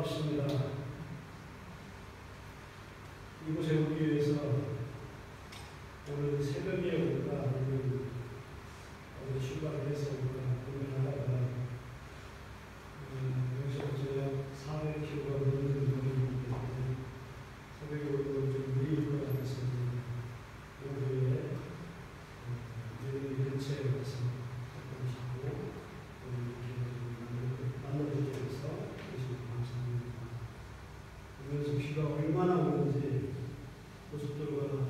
반갑습니다. 이곳에 오기 위해서 오늘 새벽에 올까 아니면 어제 출발을 해서 올까 고민하다가 여기서부터 400km가 넘는 거리이기 때문에 새벽에 오면 좀 느릴 것 같아서 오후에 여기 근처에 가서 조금 쉬고 만나뵙게 돼서 감사합니다. 그래서 비가 얼마나 오는지 고속도로가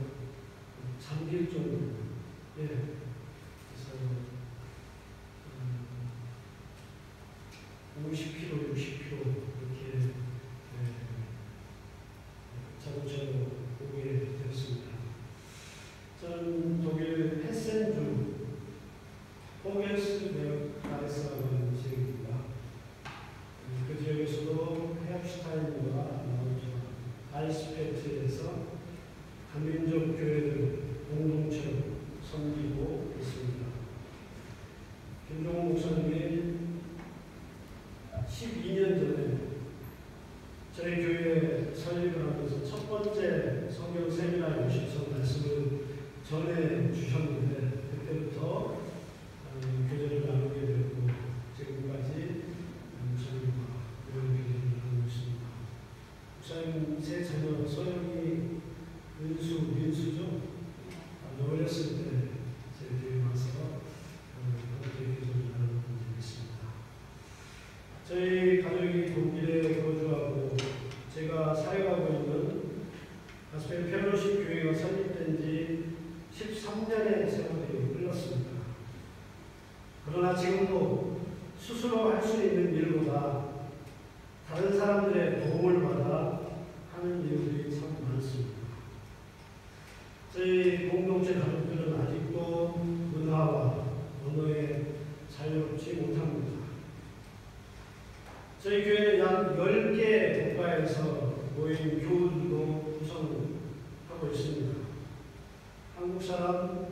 잠길 정도로 그래서 50km, 60km 이렇게 자동차로 오게 되었습니다. 저는 독일 헤센주 호겔스베르크라이스라고 하는 지역입니다. 그 지역에서도 헤압슈타인과 나오죠. 알스페트에서 한민족 교회들 공동체로 섬기고 있습니다. 김종호 목사님이 12년 전에 저희 교회에 설립을 하면서 첫 번째 성경 세미나에 오셔서 말씀을 전해 주셨는데 그때부터 교제를 나누게 되고 지금까지 목사님과 이런 교제를 나누고 있습니다. 목사님 세 자녀 소영이 민수죠? 어렸을 때 제 교회에 와서 그렇게 교제를 나누고 있습니다. 저희 가족이 독일에 거주하고 제가 사역하고 있는 가스펠 펠로십 교회가 설립된 지 13년의 세월이 흘렀습니다. 그러나 지금도 스스로 할 수 있는 일보다 다른 사람들의 도움을 받아 하는 일들이 참 많습니다. 저희 공동체 가족들은 아직도 문화와 언어에 자유롭지 못합니다. 저희 교회는 약 10개 국가에서 모인 교우들도 구성하고 있습니다. 한국 사람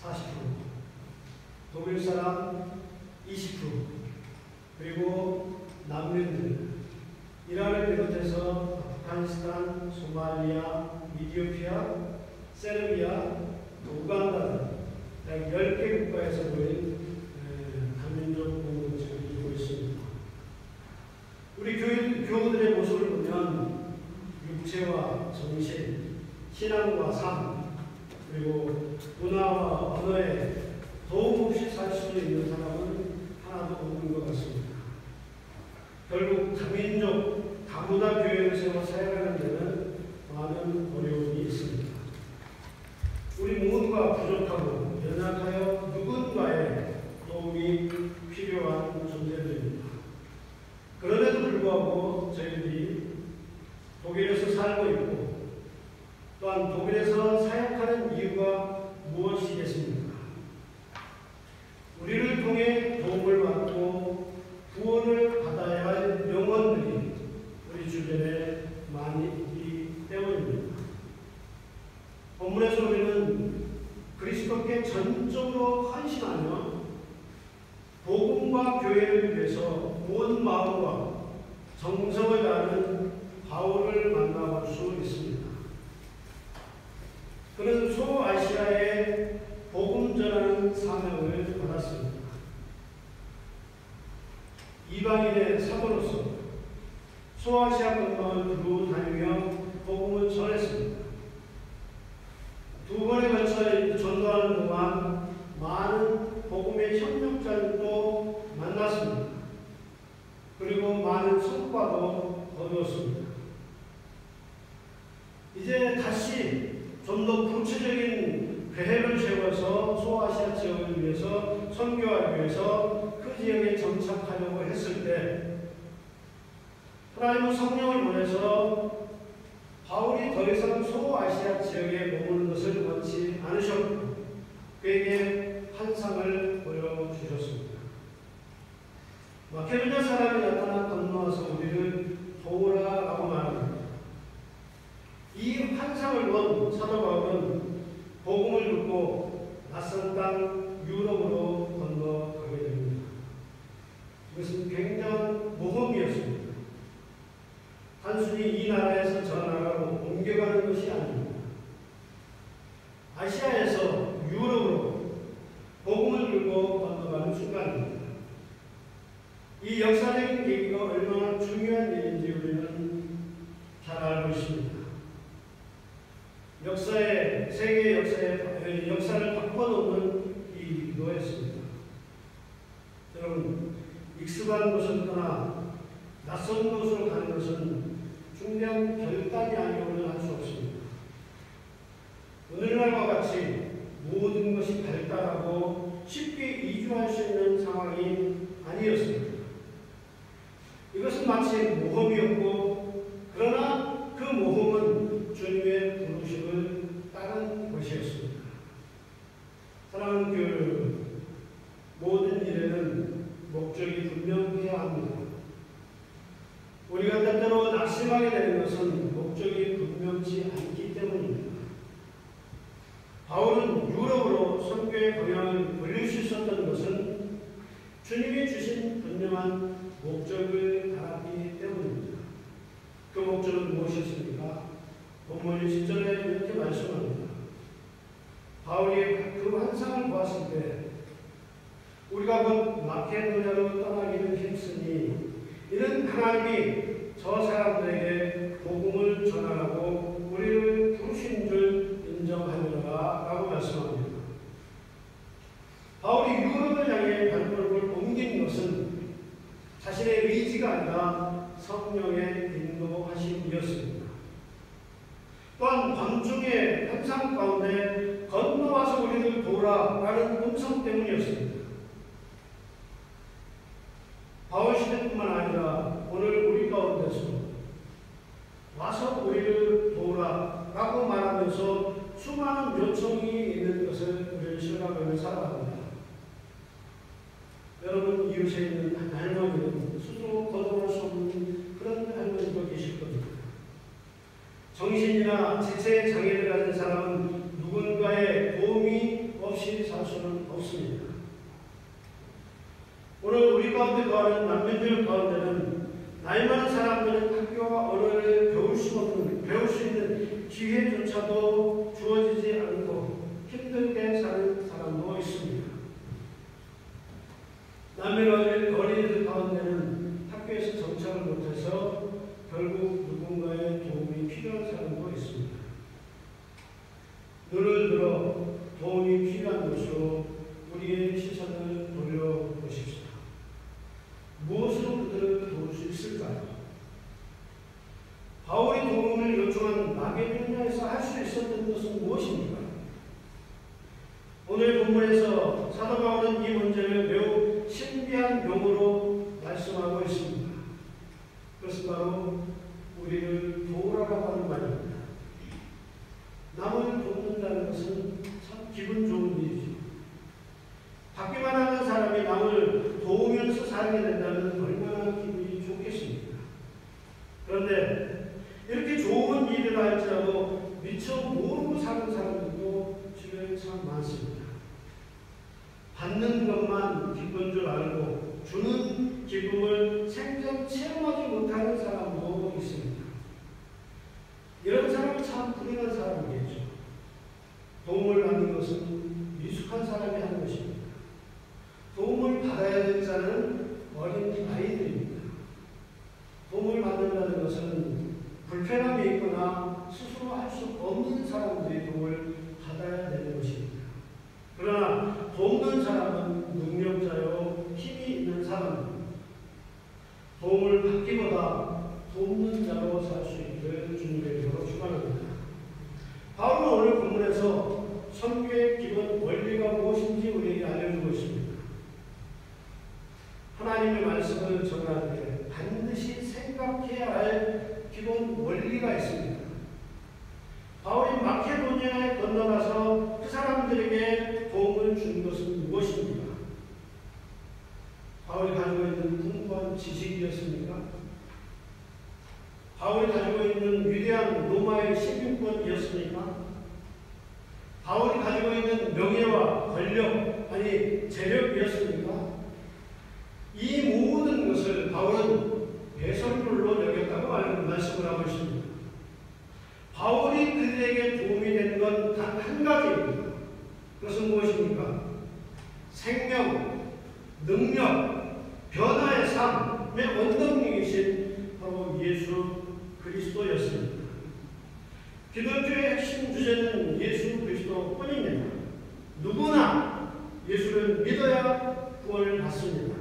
40%, 독일 사람 20%, 그리고 난민들, 이란을 비롯해서 아프가니스탄, 소말리아, 이디오피아, 세르비아, 우간다 약 10개 국가에서 모인 다민족 공동체를 이루고 있습니다. 우리 교우들의 모습을 보면 육체와 정신, 신앙과 삶, 그리고 문화와 언어에 도움 없이 살 수 있는 사람은 하나도 없는 것 같습니다. 결국 다민족, 다문화 교회를 세워 사역하는 데는 많은 어려움이 있습니다. 우리 모두가 부족하고 연약하여 누군가의 도움이 필요한 존재들입니다. 그럼에도 불구하고 저희들이 독일에서 살고 있고 또한 독일에서 사역하는 이유가 무엇이겠습니까? 우리를 통해 도움을 받고 구원을 받아야 할 영혼들이 우리 주변에 많이 있기 때문입니다. 본문에서 우리는 그리스도께 전적으로 헌신하며 복음과 교회를 위해서 온 마음과 정성을 다하는 바울을 만나볼 수 있습니다. 그는 소아시아에 복음 전하는 사명을 받았습니다. 이방인의 사도로서 소아시아 근방을 두루 다니며 복음을 전했습니다. 두 번에 걸쳐 전도하는 동안 많은 복음의 협력자들도 만났습니다. 그리고 많은 성과도 거두었습니다. 이제 다시 좀 더 구체적인 계획을 세워서 소아시아 지역을 위해서 선교하기 위해서 그 지역에 정착하려고 했을 때 하나님은 성령을 보내서 바울이 더 이상 소아시아 지역에 머무는 것을 원치 않으셨고 그에게 환상을 보여주셨습니다. 마케도냐 사람이 나타나 건너와서 우리를 도우라라고 말합니다. 이 환상을 본 사도 바울은 복음을 듣고 낯선 땅 유럽으로 건너가게 됩니다. 이것은 굉장한 모험이었습니다. 순간입니다. 이 역사적인 계기가 얼마나 중요한 일인지 우리는 잘 알고 있습니다. 세계 역사를 바꿔놓는 일이기도했습니다. 여러분, 익숙한 곳을 떠나 낯선 곳으로 가는 것은 중대한 결단이 아니오면 할 수 없습니다. 오늘날과 같이 모든 것이 발달하고 쉽게 이주할 수 있는 상황이 아니었습니다. 이것은 마치 모험이었고, 그러나 그 모험은 주님의 부르심을 따른 것이었습니다. 사랑하는 모든 일에는 목적이 분명해야 합니다. 우리가 때때로 낙심하게 되는 것은 목적이 분명치 않기 때문입니다. 바울은 유럽으로 선교의 방향을 돌릴 수 있었던 것은 주님이 주신 분명한 목적을 알았기 때문입니다. 그 목적은 무엇이었습니까? 본문 10절에 이렇게 말씀합니다. 바울이 그 환상을 보았을 때 우리가 곧 마케도냐로 떠나기를 힘쓰니 이는 하나님이 저 사람들에게 복음을 전하라고 우리를 부르신 줄 인정하노라 라고 말씀합니다. 바울이 유럽을 향해 발걸음을 옮긴 것은 자신의 의지가 아니라 성령의 인도하심이었습니다. 또한 밤중에 환상 가운데 건너와서 우리를 도우라 라는 음성 때문이었습니다. 바울 시대뿐만 아니라 오늘 우리 가운데서 와서 우리를 도우라 라고 말하면서 수많은 요청이 있는 것을 우리는 실감하며 살아갑니다. 여러분 이웃에 있는 할머니는 스스로 거듭날 수 없는 그런 할머니도 계실 겁니다. 정신이나 지체의 장애를 가진 사람은 누군가의 도움이 없이 살 수는 없습니다. 오늘 우리 가운데 거하는 난민들 가운데는 나이 많은 사람들은 학교와 언어를 배울 수 있는 기회조차도 주어지지 않고 힘들게 사는 사람도 있습니다. 난민 어린이들 가운데는 학교에서 정착을 못해서 결국 누군가의 도움이 필요한 사람도 있습니다. 눈을 들어 도움이 필요한 곳으로 우리의 시선을 돌려보십시다. 무엇으로 그들을 도울 수 있을까요? 바울이 도움을 요청한 마게도냐에서 할 수 있었던 것은 무엇입니까? 오늘 본문에서 사도 바울은 이 문제를 매우 신비한 용어로 말씀하고 있습니다. 그것은 바로 우리를 도우라고 하는 말입니다. 남을 돕는다는 것은 참 기분 좋은 일이죠. 받기만 하는 사람이 남을 도우면서 살게 된다면 얼마나 기분이 좋겠습니까? 그런데 이렇게 좋은 일을 할지라도 미처 모르고 사는 사람들도 주변에 참 많습니다. 받는 것만 기쁜 줄 알고 주는 기쁨을 생전 체험하지 못하는 사람도 있습니다. 이런 사람은 참 불행한 사람이겠죠. 도움을 받는 것은 미숙한 사람이 하는 것입니다. 도움을 받아야 될 자는 어린 아이들입니다. 도움을 받는다는 것은 불편함이 있거나 스스로 할 수 없는 사람들이 도움을 받아야 되는 것입니다. 그러나 돕는 사람은 능력자요 힘이 있는 사람입니다. 도움을 받기보다 돕는 자로 살 수 있기를 주님의 이름으로 축원합니다. 바울은 오늘 본문에서 선교의 기본 원리가 무엇인지 우리에게 알려주고 있습니다. 하나님의 말씀을 전할 때 반드시 생각해야 할 기본 원리가 있습니다. 바울이 마케도니아에 건너가서 그 사람들에게 도움을 준 것은 무엇입니까? 바울이 가지고 있는 풍부한 지식이었습니까? 바울이 가지고 있는 위대한 로마의 시민권이었습니까? 바울이 가지고 있는 명예와 권력, 아니 재력이었습니까? 이 모든 것을 바울은 배설물로 여겼다고 말씀을 하고 있습니다. 바울이 그들에게 도움이 된 건 단 한 가지입니다. 그것은 무엇입니까? 생명, 능력, 변화의 삶의 원동력이신 바로 예수 그리스도였습니다. 기독교의 핵심 주제는 예수 그리스도뿐입니다. 누구나 예수를 믿어야 구원을 받습니다.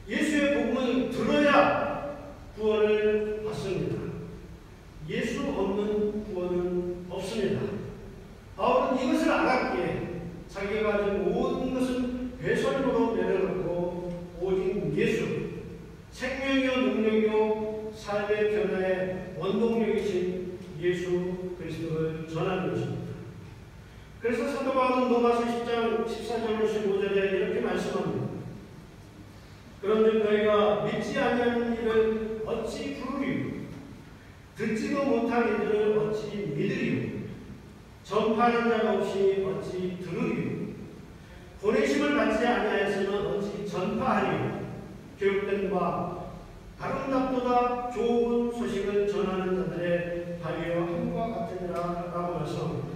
예수의 복음을 들어야 구원을 받습니다. 예수 없는 구원은 없습니다. 바울은 이것을 알았기에 자기가 가진 모든 것은 배설물로 내려놓고 오직 예수, 생명이요 능력이요 삶의 변화의 원동력이신 예수 그리스도를 전하는 것입니다. 그래서 사도 바울은 로마서 10장 14절 15절에 이렇게 말씀합니다. 그런데 너희가 믿지 아니하는 이를 어찌 부르리요? 듣지도 못한 이들을 어찌 믿으리요? 전파하는 자가 없이 어찌 들으리요? 보내심을 받지 아니하여서는 어찌 전파하리요? 교육된 바 아름답도다 좋은 소식을 전하는 자들의 발이여 함과 같으니라 라고 말씀합니다.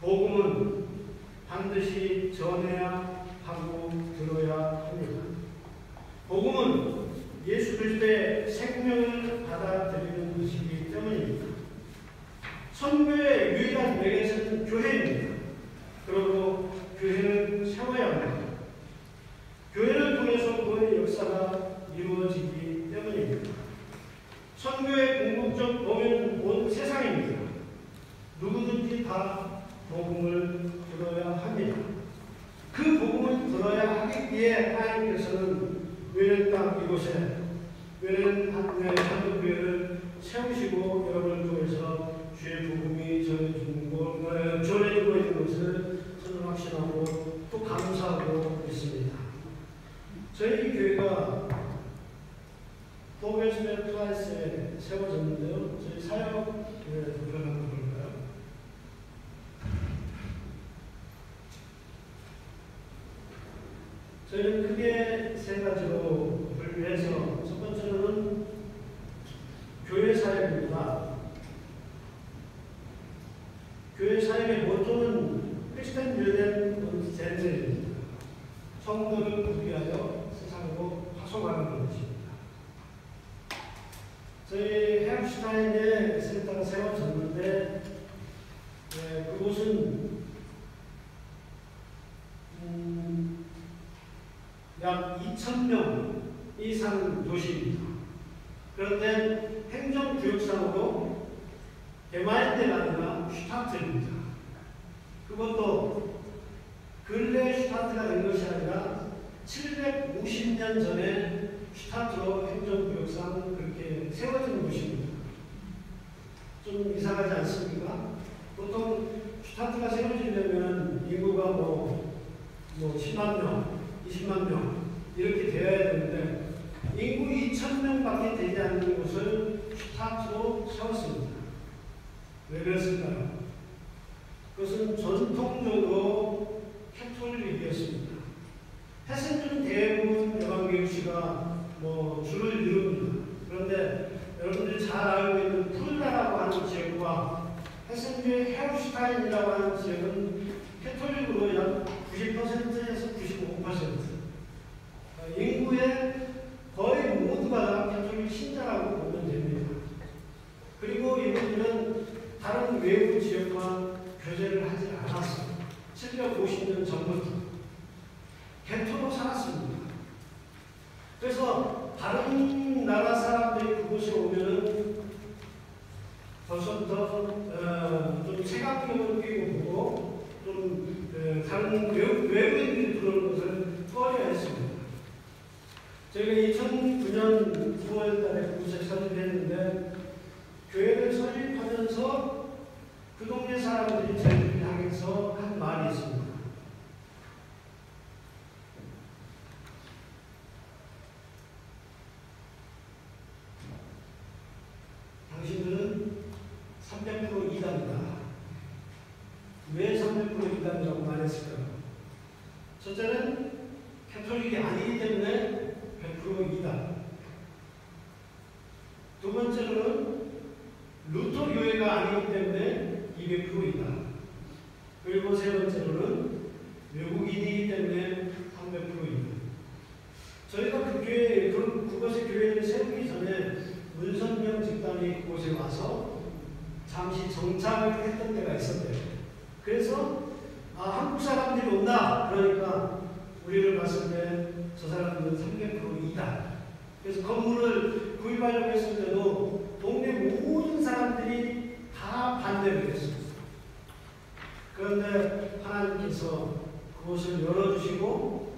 복음은 반드시 전해야 하고 들어야 합니다. 복음은 예수 그리스도의 생명을 받아들이는 것이기 때문입니다. 선교의 유일한 매개체는 교회입니다. 그리고 교회를 세워야 합니다. 교회를 통해서 구원의 역사가 이루어지기 때문입니다. 선교의 궁극적 복음은 온 세상입니다. 누구든지 다 복음을 들어야 합니다. 그 복음을 들어야 하기 위해 하나님께서는 외는 땅 이곳에 외는 한국교회를 세우시고 여러분을 통해서 주의 복음이 전해지고 있는 것을 저는 확신하고 또 감사하고 있습니다. 저희 교회가 포베스베 플라이스에 세워졌는데요. 저희 사역을 한번 볼까요? 저희는 크게 세 가지로 분류해서 첫 번째로는 교회 사역입니다. 교회 사역의 모토는 크리스천 유덴 젠젤입니다. 성도를 구비하여 세상으로 파송하는 것입니다. 저희 헤르슈타인에 센터가 세워졌는데 그곳은 약 2,000명 이상 도시입니다. 그런데 행정구역상으로 게마인데가 아니라 슈타트입니다. 그것도 근래 슈타트가 된 것이 아니라 750년 전에 슈타트로 행정구역상 그렇게 세워진 곳입니다. 좀 이상하지 않습니까? 보통 슈타트가 세워지려면 인구가 뭐 10만 명, 20만 명 이렇게 되어야 되는데 인구 2,000명밖에 되지 않는 곳을 슈타트로 세웠습니다. 왜 그랬을까요? 그것은 전통적으로 캐톨릭이었습니다. 해센주는 대부분 에반게리시가 줄을 이룹니다. 그런데 여러분들이 잘 알고 있는 풀다라고 하는 지역과 해센주의 헤르슈타인이라고 하는 지역은 캐톨릭으로 약 90%에서 95% 인구의 거의 모두가 캐톨릭 신자라고 보면 됩니다. 그리고 이분들은 다른 외부 지역과 교제를 하지 않았어요. 750년 전부터 개토로 살았습니다. 그래서 다른 나라 사람들이 그곳에 오면은 벌써부터 좀 색안경을 끼고 보고 좀 다른 외부인들이 들어오는 것을 꺼려야 했습니다. 저희가 2009년 9월 달에 그곳에 설립했는데 교회를 설립하면서 그 동네 사람들이 저희를 향해서 한 말이 있습니다. 당신들은 300% 이단이다. 왜 300% 이단이라고 말했을까요? 첫째는 캐톨릭이 아니기 때문에 100% 이단. 두 번째로는 루터 교회가 아니기 때문에 200%이다. 그리고 세 번째로는 외국인이기 때문에 300%이다. 정착을 했던 때가 있었대요. 그래서 한국 사람들이 온다. 그러니까 우리를 봤을 때 저 사람들은 300%이다. 그래서 건물을 구입하려고 했을 때도 동네 모든 사람들이 다 반대를 했어요. 그런데 하나님께서 그곳을 열어주시고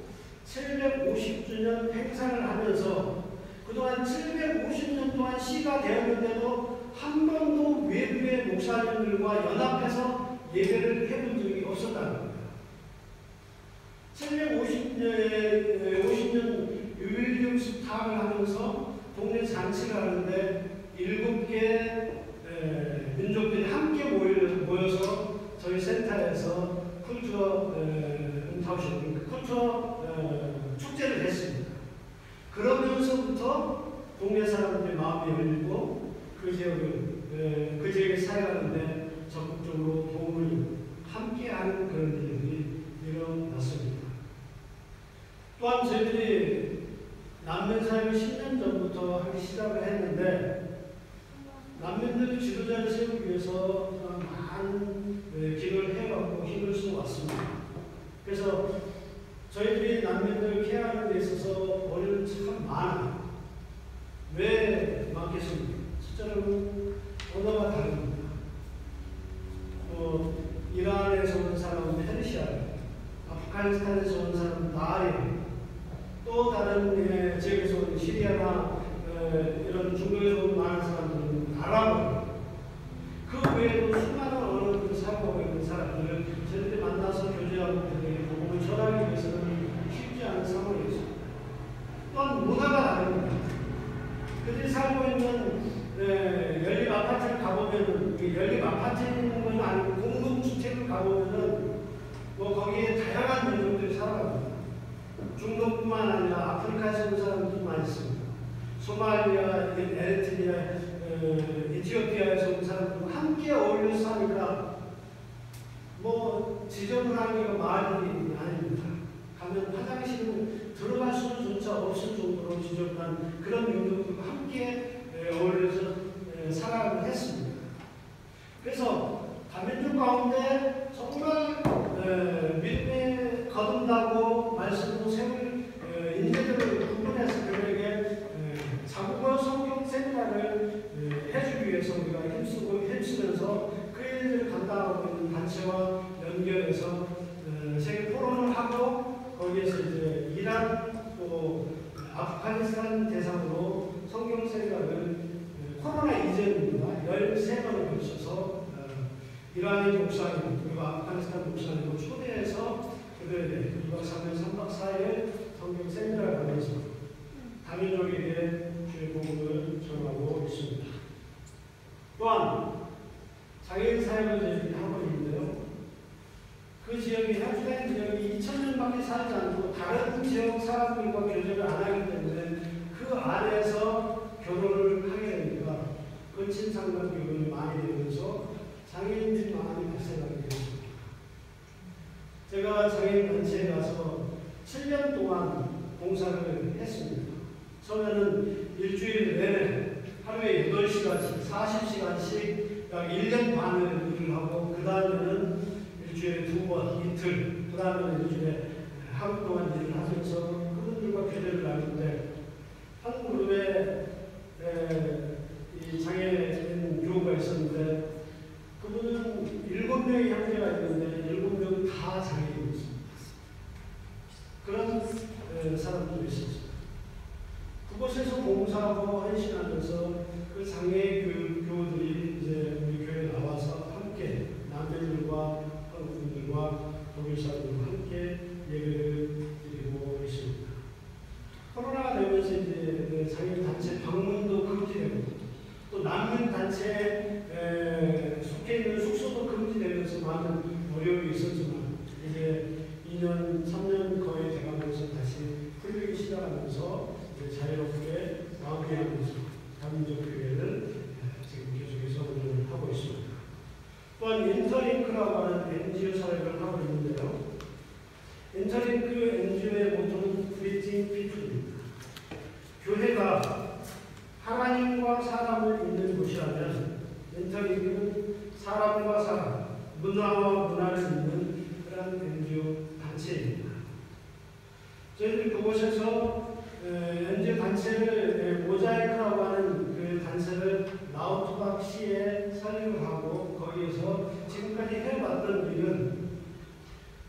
750주년 행사를 하면서 그동안 750년 동안 시가 되었는데도 한 번도 외부의 목사님들과 연합해서 예배를 해본 적이 없었다는 겁니다. 750년 유일경 수탁을 하면서 동네 잔치를 하는데 7개 민족들이 함께 모여서 저희 센터에서 쿨처 축제를 했습니다. 그러면서부터 동네 사람들의 마음이 열리고 그 지역에 살아가는데 적극적으로 도움을 함께하는 그런 일들이 일어났습니다. 또한 저희들이 난민사역을 10년 전부터 하기 시작을 했는데 난민들 지도자를 세우기 위해서 많은 길을 해왔고 힘을 써왔습니다. 그래서 저희들이 난민들 케어하는 데 있어서 어려움이 참 많아요. 왜 많겠습니까? 숫자로 언어가 다릅니다. 이란에서 온 사람은 페르시아예요. 아프가니스탄에서 온 사람은 나아리예요. 또 다른 지역에서 온 시리아나 이런 중동에서 온 많은 사람들은 아랍어예요. 그 외에도 수많은 언어를 사용하고 있는 사람들을 저희들이 만나서 교제하고 그들에게 복음을 전하기 위해서는 쉽지 않은 상황이 있습니다. 또한 문화가 다릅니다. 그들이 살고 있는 연립 아파트를 가보면은 연립 아파트인 건 아니고 공동주택을 가보면은 거기에 다양한 민족들이 살아갑니다. 중동뿐만 아니라 아프리카에서 온 사람들도 많이 있습니다. 소말리아, 에리트리아, 에티오피아에서 온 사람들과 함께 어울려서 사니까 지저분하기가 말이 아닙니다. 가면 화장실은 들어갈 수조차 없을 정도로 지저분한 그런 민족들과 함께 어울려서 살아가고 했습니다. 그래서 다민족 가운데 정말 믿음에 거듭나고 말씀으로 세울 인재들을 구분해서 그들에게 자국어 성경 세미나를 해주기 위해서 우리가 힘쓰면서 그 일들을 감당하고 있는 단체와 연결해서 세계 포럼을 하고 거기에서 이제 이란 또 아프가니스탄 대상으로 성경 세미나를 코로나 이전입니다. 13번을 걸쳐서 이란의 목사님 그리고 아프가니스탄 목사님을 초대해서 그들에게 2박 3일, 3박 4일 성경 세미나를 하면서 다민족에게 주의 복음을 전하고 있습니다. 또한 장애인 사역을 저희들이 하고 있는데요. 그 지역이 해주된 지역이 2000년밖에 살지 않고 다른 지역 사람들과 교제를 안 하기 때문에 그 안에서 결혼을 하게 되니까 근친 상관 결혼이 많이 되면서 장애인들이 많이 발생하게 되었습니다. 제가 장애인 단체에 가서 7년 동안 봉사를 했습니다. 처음에는 일주일 내내 하루에 8시간씩 40시간씩 약 1년 반을 일을 하고 그 다음에는 일주일에 2번 이틀 그 다음에는 일주일에 하루 동안 일을 하면서 그분들과 교제를 나누는데 한 그룹에 이 장애인 교우가 있었는데 그분은 7명의 형제가 있는데 7명 다 장애인이었습니다. 그런 사람들이 있었습니다. 그곳에서 봉사하고 헌신하면서 그 장애 교우들이 이제 우리 교회에 나와서 함께 남편들과 한국분들과 독일 사람들과 함께 예배를 드리고 있습니다. 코로나가 되면서 이제 장애 단체 방문도 금지되고 또 난민 단체에 속해 있는 숙소도 금지되면서 많은 어려움이 있었지만 이제 2년, 3년 거의 돼가면서 다시 풀리기 시작하면서 자유롭게 마무리하면서 다민족 교회를 지금 계속해서 운영을 하고 있습니다. 또한 인터링크라고 하는 NGO 사역을 하고 있는데요. 저희들이 그곳에서 현재 단체를 모자이크라고 하는 그 단체를 라우트박시에 설립하고 거기에서 지금까지 해왔던 일은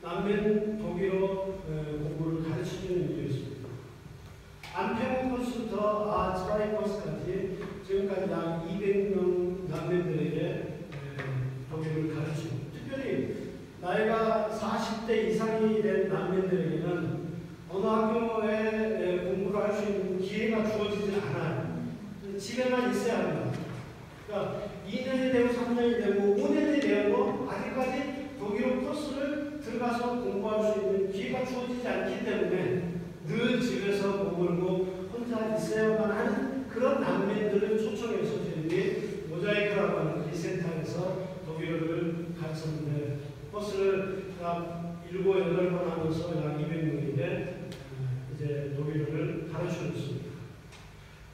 남면 독일어 공부를 가르쳐주는 일이었습니다. 안평 코스부터 아츠바이코스까지 지금까지 약 200명 남면들에게 독일어를 가르치고, 특별히 나이가 40대 이상이 된 남면들에게는 어느 학교에 공부를 할 수 있는 기회가 주어지지 않아요. 집에만 있어야 합니다. 그러니까 2년이 되고 3년이 되고 5년이 되어도 아직까지 독일어 코스를 들어가서 공부할 수 있는 기회가 주어지지 않기 때문에 늘 집에서 머물고 혼자 있어야만 하는 그런 난민들을 초청해서 저희들이 모자이크라고 하는 이 센터에서 독일어를 가르쳤는데, 코스를 약 7, 8번 하면서 약 200명인데 이제 독일어를 가르치고 있습니다.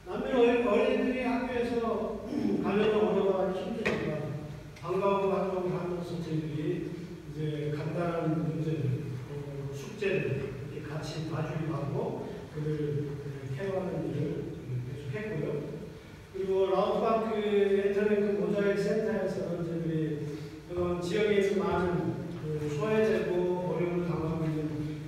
난민 어린이들이 학교에서 가려는 언어가 힘드니까 방과후 활동을 하면서 저희들이 이제 간단한 문제들, 숙제들 이렇게 같이 봐주기도 하고 그를 케어하는 일을 계속 했고요. 그리고 라우트바크 인터넷 모자이크 센터에서는 저희들이 지역에 있는 많은 소외되고 어려움을 당하고 있는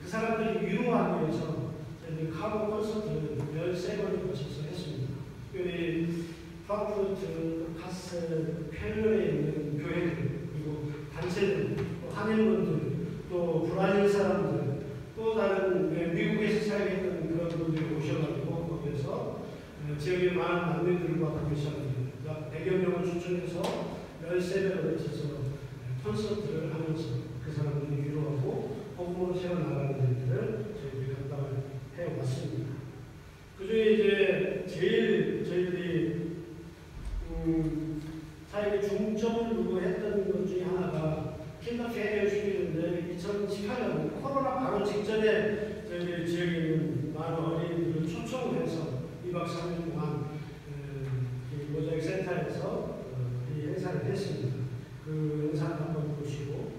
그 사람들을 위로하기 위해서 저희들이 카고 콘서트를 13번을 거쳐서 했습니다. 특별히 프랑크푸르트, 카셀, 펠르에 있는 교회들, 그리고 단체들, 또 한인분들, 또 브라질 사람들, 또 다른 미국에서 살겠던 그런 분들이 오셔가지고 거기에서 지역의 많은 난민들과 교류사람들 약 100여 명을 추천해서 13배를 거쳐서 콘서트를 하면서 그 사람들을 위로하고 복음으로 세워나가는 일들을 저희들이 감당을 해왔습니다. 그 중에 이제 제일 저희들이 사회의 중점을 두고 했던 것 중에 하나가 킨더 페어식이었는데 2018년 코로나 바로 직전에 저희들 지역에 있는 많은 어린이들을 초청을 해서 2박 3일 동안 모자이크 센터에서 이 행사를 했습니다. 그 행사를 한번 보시고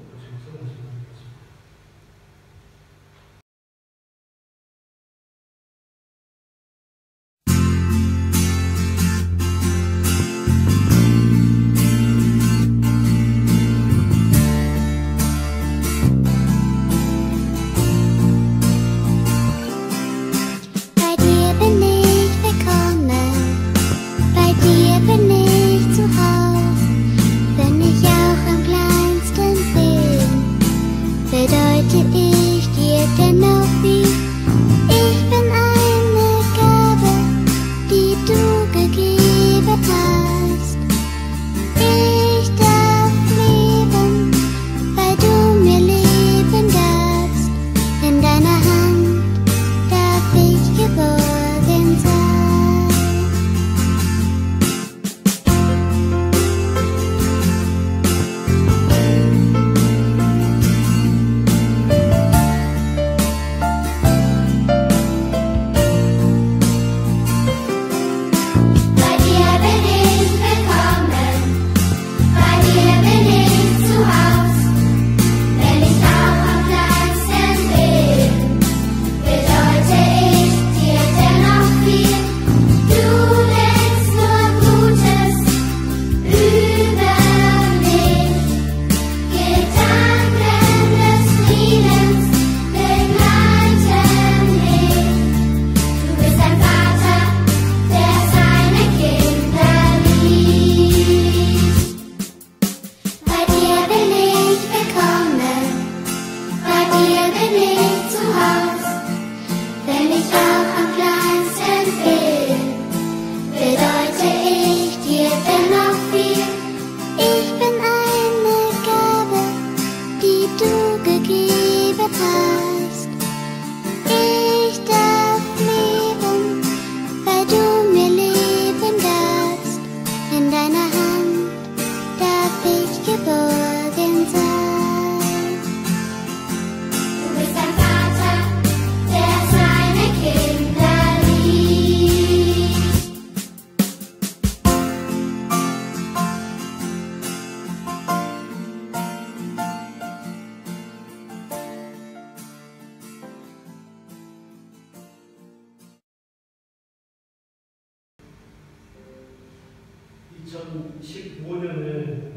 2015년에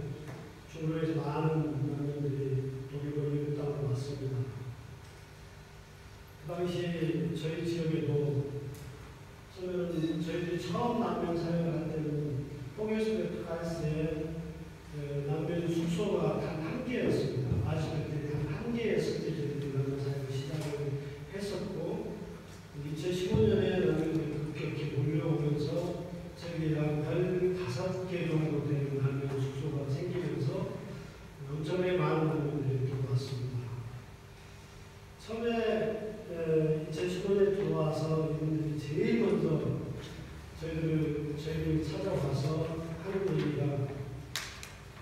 중국에서 많은 난민들이 독일로 미국 땅으로 왔습니다. 그 당시 저희 지역에도 저희들이 처음 난민 사역을 할 때는 포게스베트가스의 난민 숙소가 단 한 개였습니다. 아시다시피 단 한 개였을 때 저희들이 난민 사역을 시작을 했었고 2015년에 난민들이 급격히 몰려오면서 저희랑 별 5개 정도 되는 난민 숙소가 생기면서 엄청나게 많은 난민들이 들어왔습니다. 처음에 2015년에 들어와서 이분들이 제일 먼저 저희를 찾아와서 하는 얘기가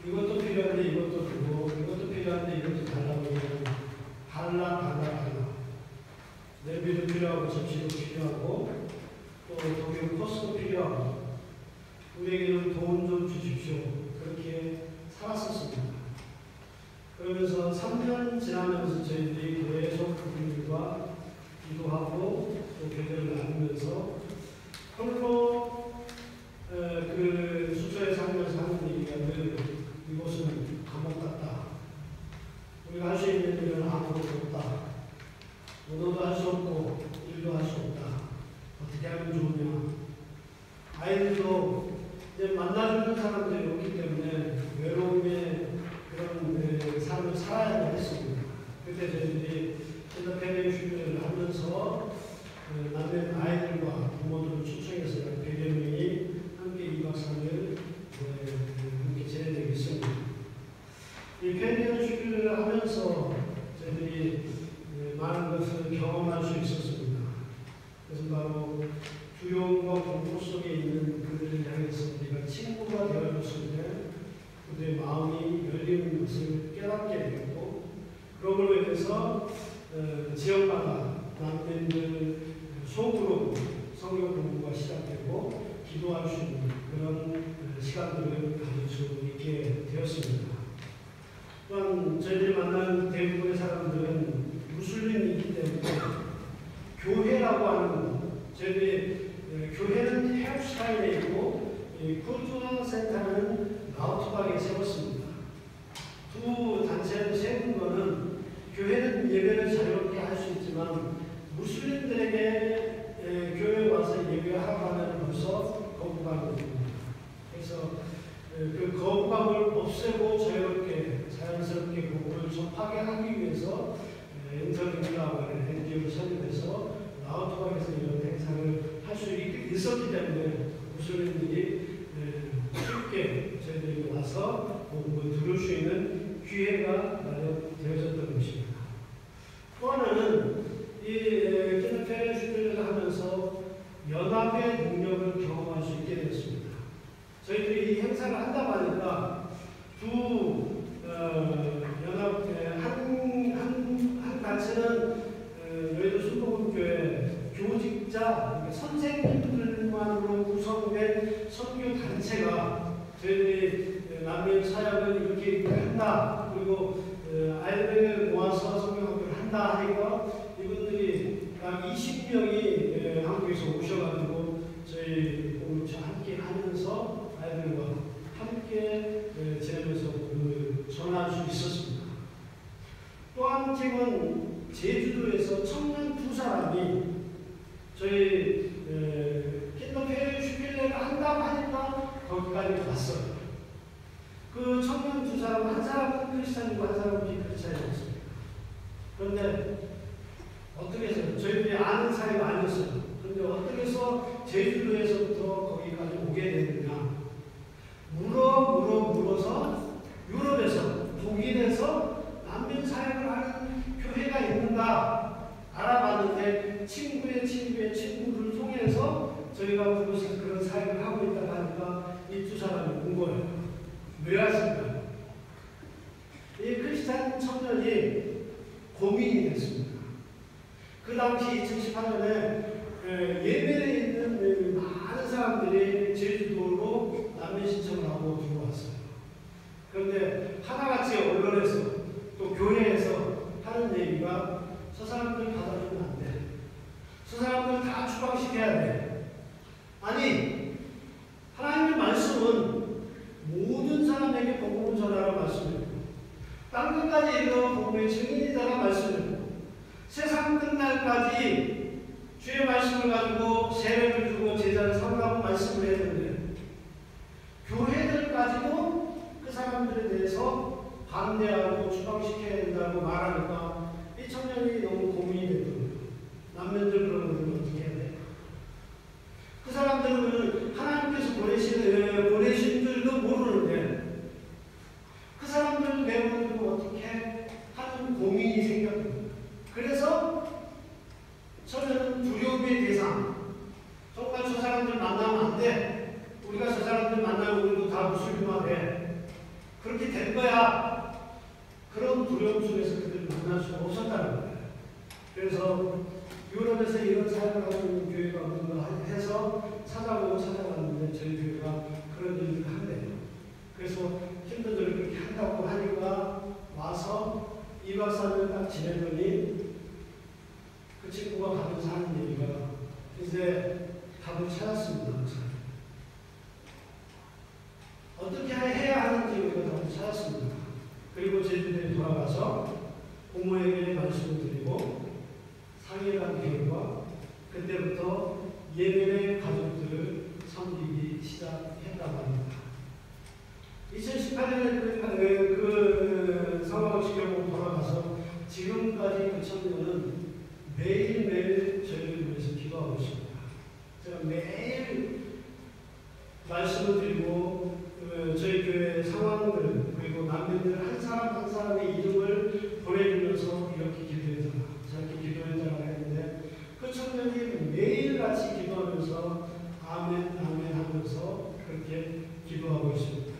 이것도 필요한데 이것도 주고 이것도 필요한데 이것도 달라고 하면 달라 내비도 필요하고 접시도 필요하고 또 독일 코스도 필요하고 우리에게는 돈 좀 주십시오. 그렇게 살았었습니다. 그러면서 3년 지나면서 저희들이 계속 그분들과 기도하고 또 교제를 나누면서 홀로 그 숙소에 살면서 하는 얘기가 늘 이곳은 감옥 같다. 우리가 할 수 있는 일은 아무것도 없다. 언어도 할 수 없고 일도 할 수 없다. 어떻게 하면 좋으냐. 아이들도 이제 만나주는 사람들이 없기 때문에 외로움의 그런 삶을 살아야 했습니다. 그때 저희들이 인터페리언 슈퍼를 하면서 남의 아이들과 부모들을 초청해서 100여 명이 함께 2박 3일 함께 지내고 있습니다. 이 페리언 슈퍼를 하면서 저희들이 많은 것을 경험할 수 있었습니다. 그래서 바로 두려움과 공포 속에 있는 그들을 향해서 우리가 친구가 되어줬을 때 그들의 마음이 열리는 것을 깨닫게 되었고 그러므로 인해서 지역마다 난민들 속으로 성경 공부가 시작되고 기도할 수 있는 그런 시간들을 가질 수 있게 되었습니다. 또한 저희들이 만난 대부분의 사람들은 무슬림이기 때문에 교회라고 하는 것, 저희들이 교회는 헤어스타일에 있고 쿨투어 센터는 라우트방에 세웠습니다. 두 단체를 세운 것은 교회는 예배를 자유롭게 할 수 있지만 무슬림들에게 교회에 와서 예배하라고 하면 벌써 거부감입니다. 그래서 그 거부감을 없애고 자연스럽게 복음을 접하게 하기 위해서 인터뷰라고 하는 NGO를 설립해서 라우트방에서 이런 행사를 할 수 있었기 때문에 무슬림들이 쉽게 저희들이 와서 복음을 들을 수 있는 기회가 마련되어졌던 것입니다. 또 하나는 이 키노페레 슈퍼를 하면서 연합의 능력을 경험할 수 있게 되었습니다. 저희들이 이 행사를 한다고 하니까 두 연합 한 단체는 여의도 순복음교회 교직자 그러니까 선생님들만으로 구성된 선교 단체가 저희들이 남미 사역을 이렇게 한다 그리고 아이들을 모아서 성경학교를 한다 하니까 이분들이 약 20명이 한국에서 오셔가지고 저희 공동체 함께 하면서 아이들과 함께 지내면서 전할 수 있었습니다. 또 한 팀은 제주도에서 청년 2사람이 저희 킨더페리 슈필레가 한다고 하니까 거기까지 갔어요. 그 청년 2사람 한 사람은 크리스찬이고 한 사람은 비크리스찬이었습니다. 그런데 어떻게 해서 저희들이 아는 사이가 아니었어요. 그런데 어떻게 해서 제주도에서부터 거기까지 오게 됐느냐 물어서 유럽에서 독일에서 난민 사역을 하는 교회가 있는가 알아봤는데 친구의 친구를 통해서 저희가 그곳에서 그런 사역을 하고 있다고 하니까 이 2사람이 온 거예요. 왜 왔을까요? 이 크리스찬 청년이 고민이 됐습니다. 그 당시 2018년에 예배에 있는 많은 사람들이 제주도로 난민 신청을 하고 들어왔어요. 그런데 하나같이 언론에서 또 교회에서 하는 얘기가 저 사람들 받아주면 안 돼. 저 사람들 다 추방시켜야 돼. 아니 하나님의 말씀은 반대하고 추방시켜야 된다고 말하니까 이 청년이 너무 고민이 되더라고요. 남편들 그러면 어떻게 해야 돼? 그 사람들은 하나님께서 보내신 줄도 모르는데 그 사람들 내보내고 어떻게 하는 고민이 생겼거든요. 그래서 저는 두려움의 대상, 정말 저 사람들 만나면 안 돼. 우리가 저 사람들 만나면 우리도 다 무슬림화돼. 그렇게 될 거야. 그런 두려움 속에서 그들을 만날 수가 없었다는 거예요. 그래서 유럽에서 이런 사역을 하고 있는 교회가 없는가 해서 찾아갔는데 저희 교회가 그런 일을 한대요. 그래서 힘들들 그렇게 한다고 하니까 와서 2박 3일 딱 지내더니 그 친구가 가면서 하는 얘기가 이제 답을 찾았습니다. 어떻게 해야 하는지 우리가 답을 찾았습니다. 그리고 제주도에 돌아가서 부모에게 말씀을 드리고 상의를 한 결과 그때부터 예멘의 가족들을 섬기기 시작했다고 합니다. 2018년에 그 상황을 지켜보고 돌아가서 지금까지 그 청년은 매일매일 저희를 위해서 기도하고 있습니다. 제가 매일 말씀을 드리고 저희 교회의 상황들 그리고 남편들 한 사람 한 사람의 이름을 보내주면서 이렇게 기도해달라 저렇게 기도해달라 했는데 그 청년이 매일같이 기도하면서 아멘 아멘 하면서 그렇게 기도하고 있습니다.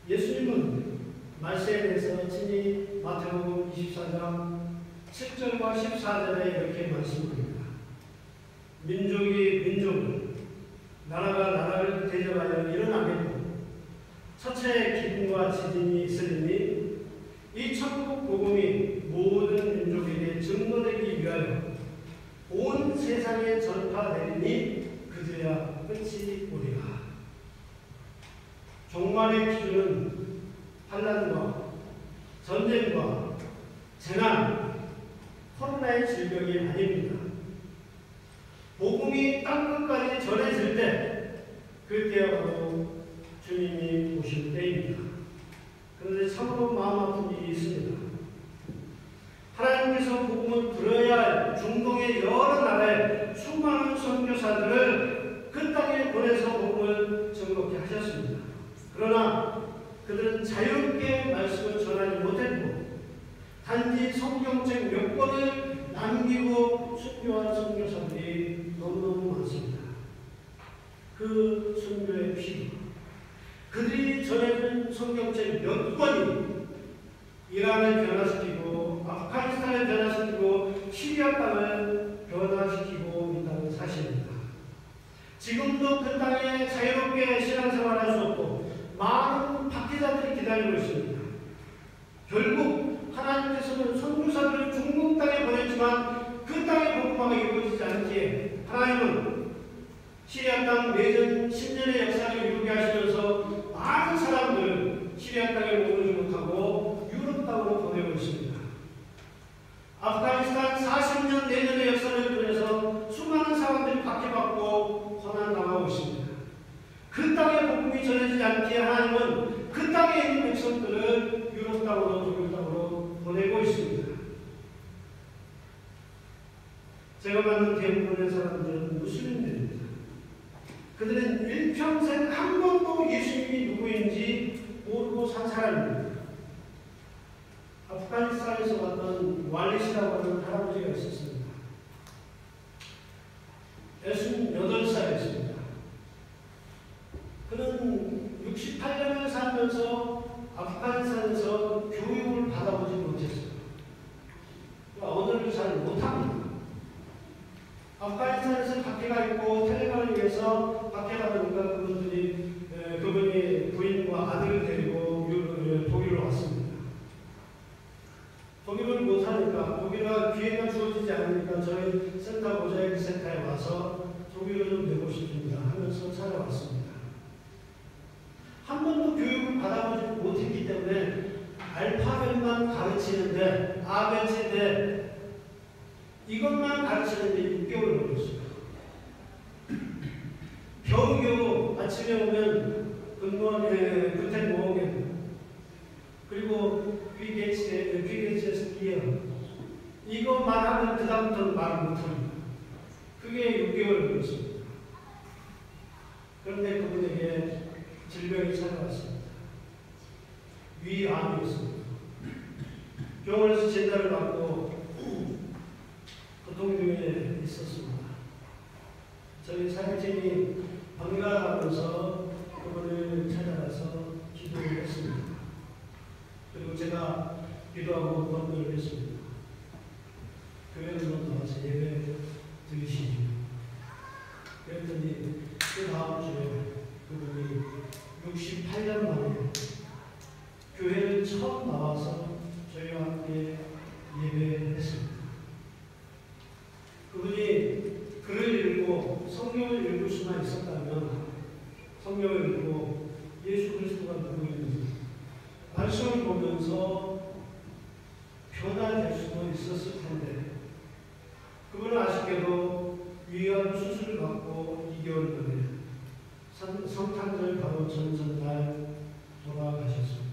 예수님은 말세에 대해서 친히 마태복음 24장 7절과 14절에 이렇게 말씀합니다. 민족이 민족을 나라가 나라를 대적하여 일어나겠고 첫째 기근과 지진이 있으리니 이 천국 복음이 모든 민족에게 증거되기 위하여 온 세상에 전파되리니 그제야 끝이 오리라. 종말의 기준은 환난과 전쟁과 재난, 코로나의 질병이 아닙니다. 복음이 땅끝까지 전해질 때 그때가 바로 주님이 오실 때입니다. 그런데 참으로 마음 아픈 일이 있습니다. 하나님께서 복음을 들어야 할 중동의 여러 나라의 수많은 선교사들을 그 땅에 보내서 복음을 증거케 하셨습니다. 그러나 그들은 자유롭게 말씀을 전하지 못했고 단지 성경책 몇 권을 남기고 순교한 선교사들이 너무너무 많습니다. 그 순교의 피, 그들이 전해준 성경책 몇 권이 이란을 변화시키고 아프가니스탄을 변화시키고 시리아 땅을 변화시키고 있다는 사실입니다. 지금도 그 땅에 자유롭게 신앙생활할 수 없고 많은 박해자들이 기다리고 있습니다. 결국 하나님께서는 선교사들을 중국 땅에 보냈지만 그 땅의 복음화가 이루어지지 않기에 하나님은 시리아 땅 내전 10년의 역사를 이루게 하시면서 많은 사람들을 시리아 땅에 머무르지 못하고 유럽 땅으로 보내고 있습니다. 아프가니스탄 40년 내전의 역사를 통해서 수많은 사람들이 박해받고 고난당하고 있습니다. 그 땅의 복음이 전해지지 않기에 하나님은 그 땅에 있는 백성들을 유럽 땅으로 독일 땅으로 보내고 있습니다. 제가 만난 대부분의 사람들은 무슬림들입니다. 그들은 일평생 한 번도 예수님이 누구인지 모르고 산 사람입니다. 아프가니스탄에서 왔던 왈릿이라고 하는 할아버지가 있었습니다. 68살이었습니다. 그는 68년을 살면서 아프가니스탄에서 교육을 받아보지 못했어요. 언어를 잘 못합니다. 아프가니스탄에서 박해가 있고 텔레반을 위해서 박해가 되니까 그분이 부인과 아들을 데리고 독일로 왔습니다. 독일을 못하니까 독일과 기회가 주어지지 않으니까 저희 센터 모자이크 센터에 와서 독일을 좀 배우고 싶습니다 하면서 찾아왔습니다. 한 번도 교육을 받아보지 못했기 때문에 알파벳만 가르치는데 아베체데 이것만 가르치는데 6개월을 걸렸어요. 겨우겨우 아침에 오면 그 구텐 모겐, 그리고 BHS 이거 말하면 그다음부터는 말을 못합니다. 그게 6개월 걸렸습니다. 그런데 그분에게 질병이 찾아왔습니다. 위암이었습니다. 병원에서 진단을 받고 고통 중에 있었습니다. 저희 사역팀이 반가워하면서 그분을 찾아가서 기도를 했습니다. 그리고 제가 기도하고 건도를 했습니다. 교회로 나와서 예배 드리시죠. 그랬더니 그 다음 주에 그분이 68년 만에 교회를 처음 나와서 저희와 함께 예배했습니다. 그분이 글을 읽고 성경을 읽을 수만 있었다면 성경을 읽고 예수 그리스도가 누구인지 말씀을 보면서 변화될 수도 있었을 텐데 그분은 아쉽게도 위암 수술을 받고 2개월 만에 성탄절 바로 전날 돌아가셨습니다.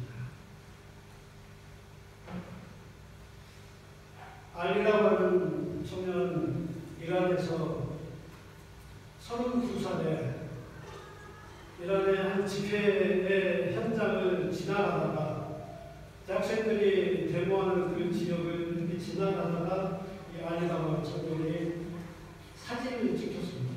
알리라고 하는 청년 이란에서 32살에 이란의 한 집회의 현장을 지나가다가 학생들이 데모하는 그 지역을 이렇게 지나가다가 이 알리라고 하는 청년이 사진을 찍혔습니다.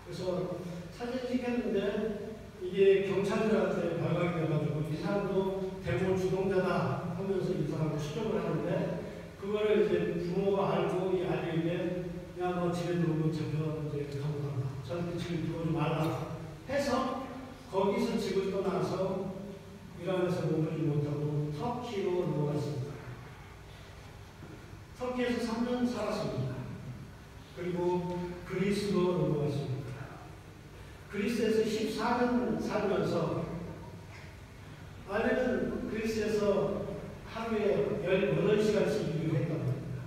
그래서 사진을 찍혔는데 이게 경찰들한테 발각이 돼가지고 이 사람도 데모 주동자다 하면서 이 사람을 추적을 하는데 그거를 이제 부모가 알고 이 아이에게 야 너 집에 들어오면 잡혀 이제 감옥 간다. 저한테 집에 들어오지 말라 해서 거기서 집을 떠나서 이란에서 머물지 못하고 터키로 넘어갔습니다. 터키에서 3년 살았습니다. 그리고 그리스로 넘어갔습니다. 그리스에서 14년 살면서 아내는 그리스에서 하루에 18시간씩 일을 했다고 합니다.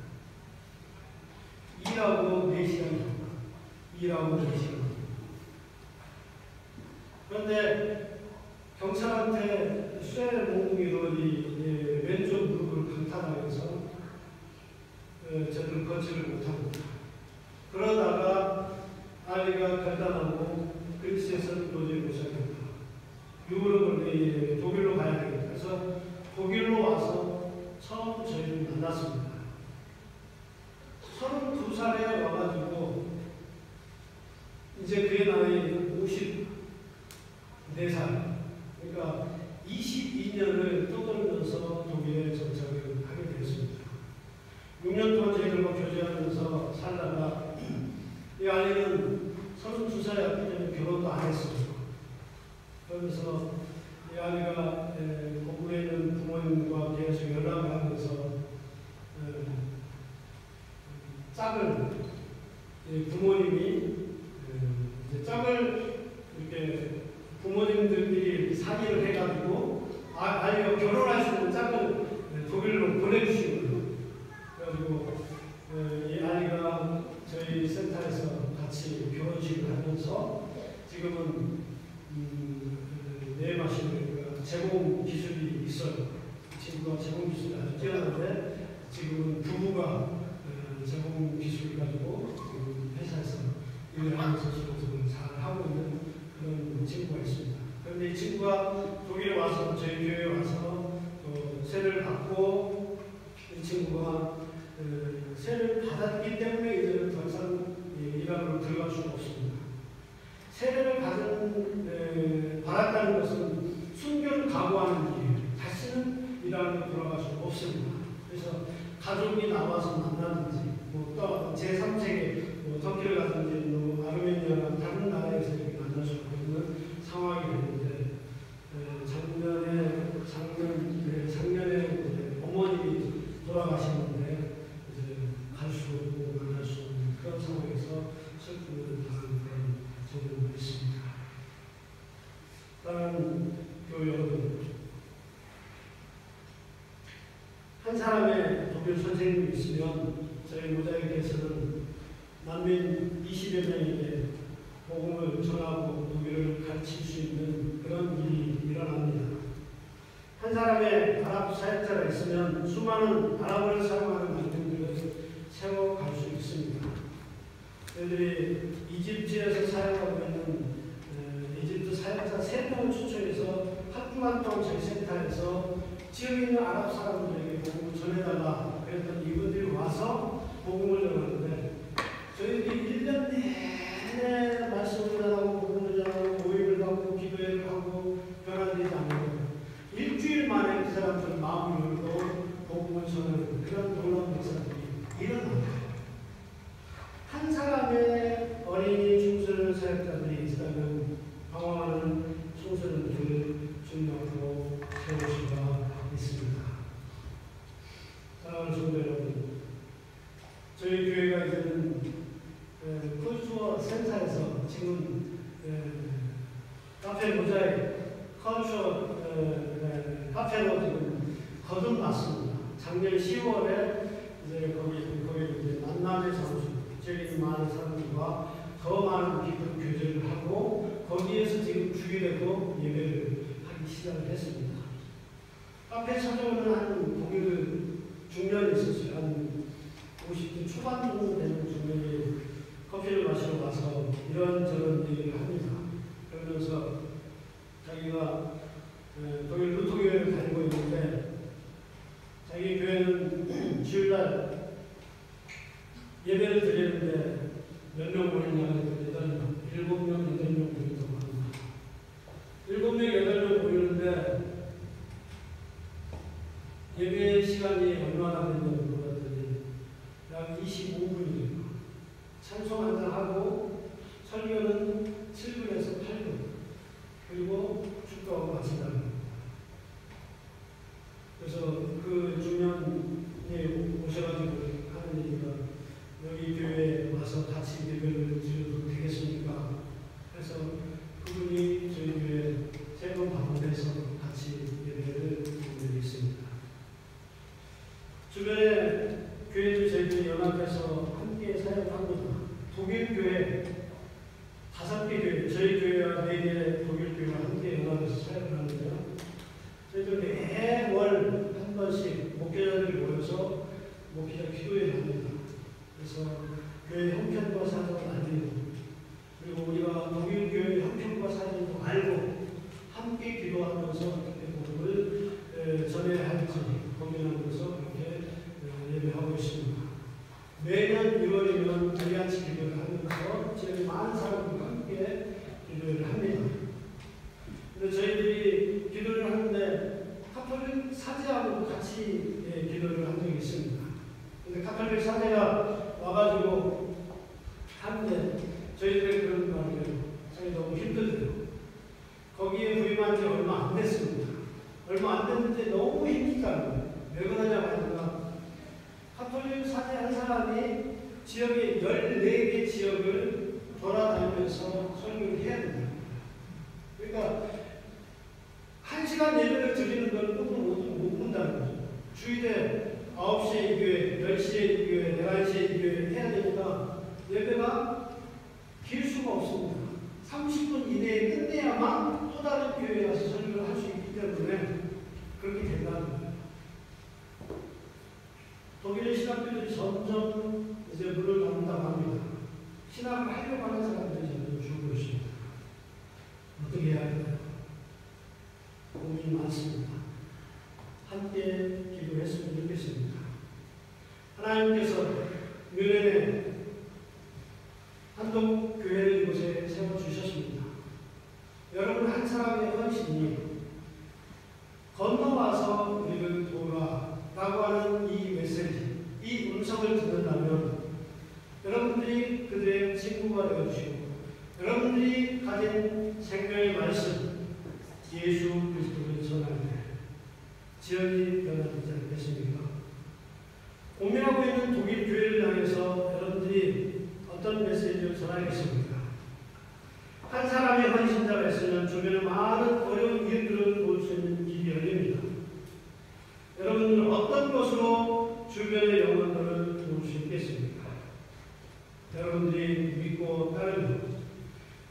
일하고 4시간 일하고 4시간. 그런데 경찰한테 쇠 몽둥이로 왼쪽 무릎을 강탈하면서 저를 거치를 못합니다. 그러다가 아이가 결단하고 그리스에서 도저히 못 살겠다. 유럽을 독일로 가야 되겠다. 그래서 독일로 와서 처음 저희를 만났습니다. 32살에 와가지고 이제 그의 나이 54살. 그러니까 22년을 떠돌면서 독일에 정착을 하게 되었습니다. 6년 동안 저희들과 교제하면서 살다가 이 아이는 32살에 왔기 전에 결혼도 안 했어요. 그러면서 이 아이가 고국에 있는 부모님과 계속 연락을 하면서 짝을 부모님이 짝을 이렇게 부모님들끼리 상의를 해가지고 아이가 결혼할 수 있는 짝을 독일로 보내주시고요. 그래가지고 이 아이가 저희 센터에서 같이 결혼식을 하면서 지금은 내마시는 제공 기술이 있어요. 친구가 제공 기술이 아주 뛰어난데 지금은 부부가 제공 기술을 가지고 회사에서 일을 하면서 지금 잘 하고 있는 그런 친구가 있습니다. 그런데 이 친구가 독일에 와서 저희 교회에 와서 세를 받고 이 친구가 세를 받았기 때문에 이제는 더 이상 이란으로 들어갈 수가 없습니다. 세례를 받았다는 것은 순교를 각오하는 일이에요. 다시는 이란으로 돌아갈 수가 없습니다. 그래서 가족이 나와서 만나든지 또 제3세계 터키를 가든지 아르메니아나 다른 나라에서 이렇게 만날 수 있는 상황이 되는데 작년에 어머님이 돌아가셨는데 이제 갈 수 없고 만날 수 없는 그런 상황에서 슬픔을 당하는 저도 있습니다. 다른 교회 여러분, 한 사람의 독일 선생님이 있으면 저희 모자이크에서는 난민 20여 명에게 복음을 전하고 누구를 가르칠 수 있는 그런 일이 일어납니다. 한 사람의 아랍 사역자가 있으면 수많은 아랍어를 사용하는 만병들을 세워갈 수 있습니다. 저희들이 이집트에서 사역하고 있는 이집트 사역자 3명을 초청해서 한 주간 동안 저희 센터에서 지역에 있는 아랍 사람들에게 복음을 전해달라 그랬더니 이분들이 와서 복음을 전하는데 저희들이 1년 내내 말씀을 전하고 복음을 전하고 모임을 하고 기도회를 하고 변화되지 않고 일주일 만에 그 사람들 마음을 열고 복음을 전하는 그런 놀라운 역사들이 일어납니다. 한 사람의 어린이 청소년 사역자들이 있다면 방황하는 청소년들을 중요하고 세울 수가 있습니다. 사랑하는 성도 여러분, 저희 교회가 이제는 쿨투어 센터에서 지금 카페 모자이크 컬처 카페로 지금 거듭났습니다. 작년 10월에 이제 거기 이제 만남의 장소, 저희 많은 사람들과 더 많은 깊은 교제를 하고 거기에서 지금 주일에도 예배를 하기 시작을 했습니다. 카페 찾아오는 한 독일 중년이 있었어요. 한 50대 초반 정도 되는 중년이 커피를 마시러 가서 이런저런 얘기를 합니다. 그러면서 자기가 독일 루터교회를 다니고 있는데 자기 교회는 주일날 예배를 드리는데 몇 명 모이냐고 8명, 7명, 8명 모인다고 합니다. 7명, 8명 모이는데 예배 시간이 얼마나 되냐고 물어봤더니 약 25분이에요. 찬송 한잔 하고 설교는 7분에서 8분 그리고 축도하고 마친다는 겁니다. 그래서 그 중년에 오셔가지고 하는 얘기가 여기 교회에 와서 같이 예배를 드려도 되겠습니까? 그래서 그분이 저희 교회 3번 방문해서 같이 예배를 드리고 있습니다. 주변에 교회도 저희들이 연합해서 함께 사역합니다. 독일 교회 5개 교회, 저희 교회와 4개 독일 교회와 함께 연합해서 사역을 하는데요. 저희들 매월 한 번씩 목회자들이 모여서 목회자 기도회를 합니다. 그래서 교회 형편과 사정을 알리고 그리고 우리가 독일 교회 형편과 사정도 알고 함께 기도하면서 어떻게 복음을 전해야 할지 고민하면서 그렇게 예배하고 있습니다. 매년 1월이면 대리한치 기도를 하면서 제일 많은 사람들과 함께 기도를 합니다. 근데 저희들이 기도를 하는데 카톨릭 사제하고 같이 기도를 한 적이 있습니다. 근데 카톨릭 사제가 와가지고 하는데 저희들이 그런 말을 해요. 저희 너무 힘들대요. 거기에 부임한 지 얼마 안 됐습니다. 얼마 안 됐는데 너무 힘들다는 거예요. 왜 그러냐고 하니까 카톨릭 사제 한 사람이 지역의 14개 지역을 돌아다니면서 설교를 해야 된다. 그러니까 1시간 예배를 드리는 걸 못 본다는 거죠. 주일에 9시에 이 교회, 10시에 이 교회, 11시에 이 교회 해야 되니까 예배가 길 수가 없습니다. 30분 이내에 끝내야만 또 다른 교회에 가서 설교를 할 수 있기 때문에 그렇게 된다는 거예요. 독일의 신학교들이 점점 이제 물을 담는다고 합니다. 신학을 하려고 하는 사람들이 점점 줄고 있습니다. 어떻게 해야 할까요? 고민이 많습니다. 함께 기도했으면 좋겠습니다. 하나님께서 유엔에 한독 교회를 이곳에 세워주셨습니다. 여러분 한 사람의 헌신이 건너와서 우리를 도우라 라고 하는 이 메시지, 이 음성을 듣는다면 여러분들이 그들의 친구가 되어주시고 여러분들이 가진 생명의 말씀 예수 그리스도를 전할 때 지연이 변화되지 않겠습니까? 고민하고 있는 독일 교회를 향해서 여러분들이 어떤 메시지를 전하겠습니까? 한 사람의 헌신자가 있으면 주변에 많은 어려운 이웃들을 도울 수 있는 길이 열립니다. 여러분들은 어떤 것으로 주변의 영혼들을 도울 수 있겠습니까? 여러분들이 믿고 따르는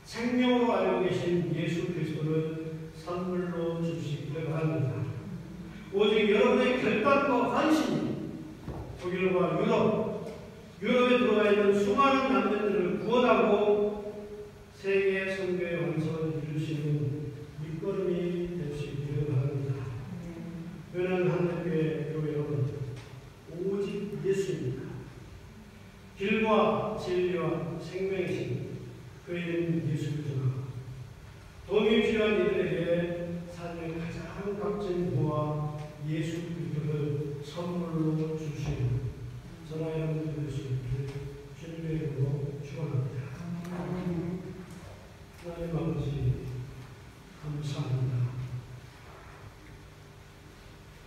생명으로 알고 계신 예수 그리스도를 선물로 주시기를 바랍니다. 오직 여러분의 결단과 헌신이 독일과 유럽에 들어와 있는 수많은 남편들을 구원하고 세계 선교의 완성을 이룰 수 있는 밑거름이 될 수 있기를 바랍니다. 그는 한국교회 여러분, 오직 예수입니다. 길과 진리와 생명이신 그 이름 예수 그리스도. 도움이 필요한 이들에게 삶의 가장 값진 부와 예수 그리스도를 선물로 주시는 저와 여러분들 될 수 있기를 주님의 이름으로 축원합니다. 하나님 아버지 감사합니다.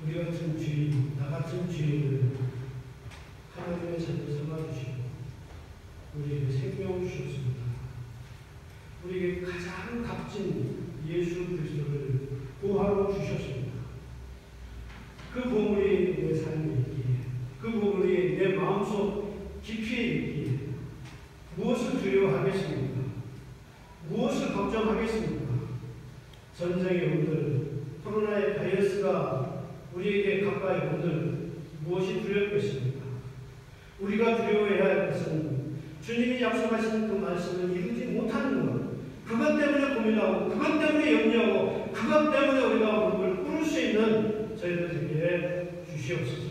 우리 같은 죄인, 나 같은 죄인을 하나님의 자녀 삼아주시고 우리에게 생명을 주셨습니다. 우리에게 가장 값진 예수 그리스도를 구하러 주셨습니다. 그 보물이 내 삶에 있기에, 그 보물이 내 마음속 깊이에 있기에 무엇을 두려워하겠습니까? 무엇을 걱정하겠습니까? 전쟁의 온들, 코로나의 바이러스가 우리에게 가까이 온들 무엇이 두렵겠습니까? 우리가 두려워해야 할 것은 주님이 약속하신 그 말씀을 이루지 못하는 것, 그것 때문에 고민하고 그것 때문에 염려하고 그것 때문에 우리가 몸을 꿇을 수 있는 저희들에게 주시옵소서.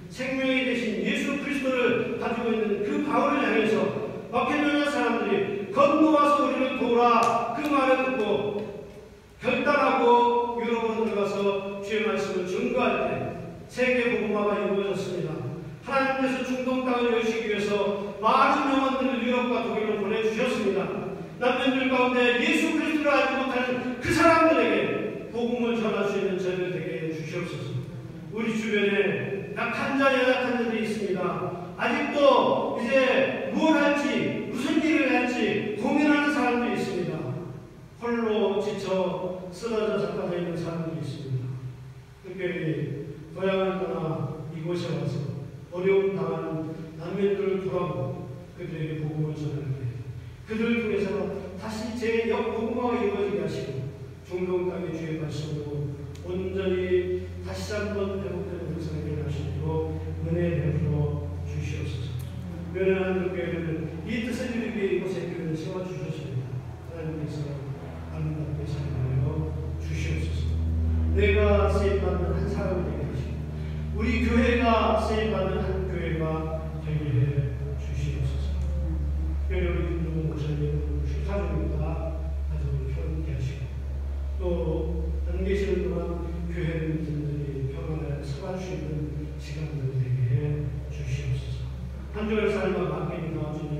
생명이 되신 예수 그리스도를 가지고 있는 그 바울을 향해서 마케도니아 사람들이 건너와서 우리를 도우라 그 말을 듣고 결단하고 유럽으로 들어가서 주의 말씀을 증거할 때 세계 복음화가 이루어졌습니다. 하나님께서 중동 땅을 여시기 위해서 많은 영혼들을 유럽과 독일로 보내주셨습니다. 남편들 가운데 예수 그리스도를 알지 못하는 그 사람들에게 복음을 전할 수 있는 저희들 되게 주시옵소서. 우리 주변에 약한 자, 연약한 자들이 있습니다. 아직도 이제 뭘 할지, 무슨 일을 할지 고민하는 사람들이 있습니다. 홀로 지쳐 쓰러져 자빠져 있는 사람들이 있습니다. 특별히 고향을 떠나 이곳에 와서 어려움 당하는 난민들을 돌아보고 그들에게 복음을 전할 때 그들을 통해서 다시 재역복음화가 이루어지게 하시고 중동 땅의 주의 말씀으로 온전히 다시 한번 회복되는 역사를 하시도록 은혜 베풀어 주시옵소서. 면회하는 교회를 이 뜻을 이루기 위해 이곳에 교회를 세워주셨습니다. 하나님께서 아름답게 사용하여 주시옵소서. 내가 세임받는 한 사람이 되게 하시고 우리 교회가 세임받는 한 교회가 되게 해 주시옵소서. 특별히 우리 김동훈 목사님 휴사 중입니다. 아주 편하게 하시고 또 안 계시는 동안 교회를 분들이 평안에 서갈 수 있는 시간들을 되게 해 주시옵소서. 한 주의 삶과 맡깁니다. 주님